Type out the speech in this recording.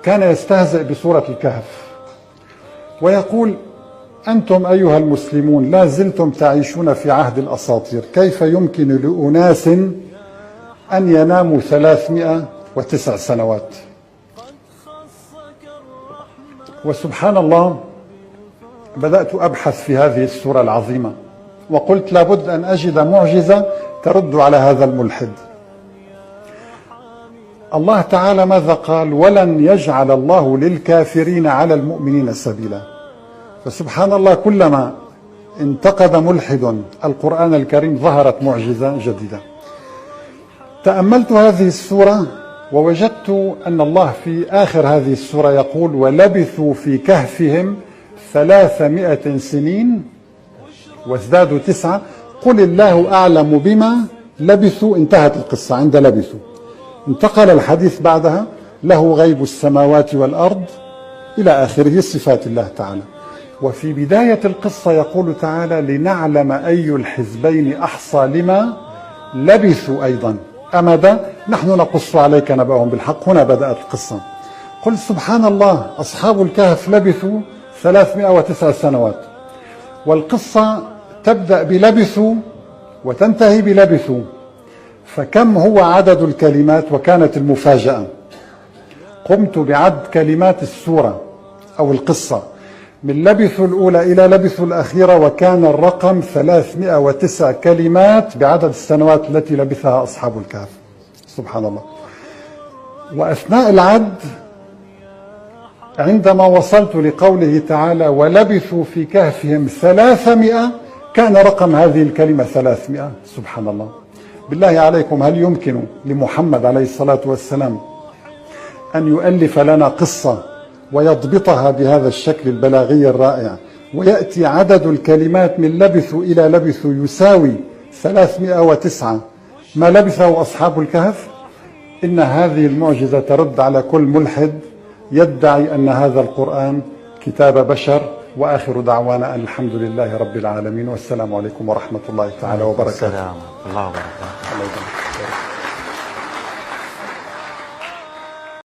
كان يستهزئ بسورة الكهف ويقول: أنتم أيها المسلمون لا زلتم تعيشون في عهد الأساطير، كيف يمكن لأناس أن يناموا 309 سنوات؟ وسبحان الله، بدأت أبحث في هذه السورة العظيمة وقلت لابد أن أجد معجزة ترد على هذا الملحد. الله تعالى ماذا قال؟ ولن يجعل الله للكافرين على المؤمنين سبيلا. فسبحان الله، كلما انتقد ملحد القرآن الكريم ظهرت معجزة جديدة. تأملت هذه السورة ووجدت أن الله في آخر هذه السورة يقول: ولبثوا في كهفهم 300 سنين وازدادوا 9، قل الله أعلم بما لبثوا. انتهت القصة عند لبثوا. انتقل الحديث بعدها: له غيب السماوات والأرض إلى آخره، صفات الله تعالى. وفي بداية القصة يقول تعالى: لنعلم أي الحزبين أحصى لما لبثوا أيضا أمدا نحن نقص عليك نبأهم بالحق. هنا بدأت القصة. قل سبحان الله، أصحاب الكهف لبثوا 309 سنوات، والقصة تبدأ بلبثوا وتنتهي بلبثوا، فكم هو عدد الكلمات؟ وكانت المفاجأة، قمت بعد كلمات السورة أو القصة من لبثوا الأولى إلى لبثوا الأخيرة، وكان الرقم 309 كلمات بعدد السنوات التي لبثها أصحاب الكهف. سبحان الله. وأثناء العد عندما وصلت لقوله تعالى: ولبثوا في كهفهم 300، كان رقم هذه الكلمة 300. سبحان الله. بالله عليكم، هل يمكن لمحمد عليه الصلاة والسلام أن يؤلف لنا قصة ويضبطها بهذا الشكل البلاغي الرائع، ويأتي عدد الكلمات من لبثوا إلى لبثوا يساوي 309 ما لبثه أصحاب الكهف؟ إن هذه المعجزة ترد على كل ملحد يدعي أن هذا القرآن كتاب بشر. وآخر دعوانا أن الحمد لله رب العالمين، والسلام عليكم ورحمة الله تعالى وبركاته. السلام الله وبركاته.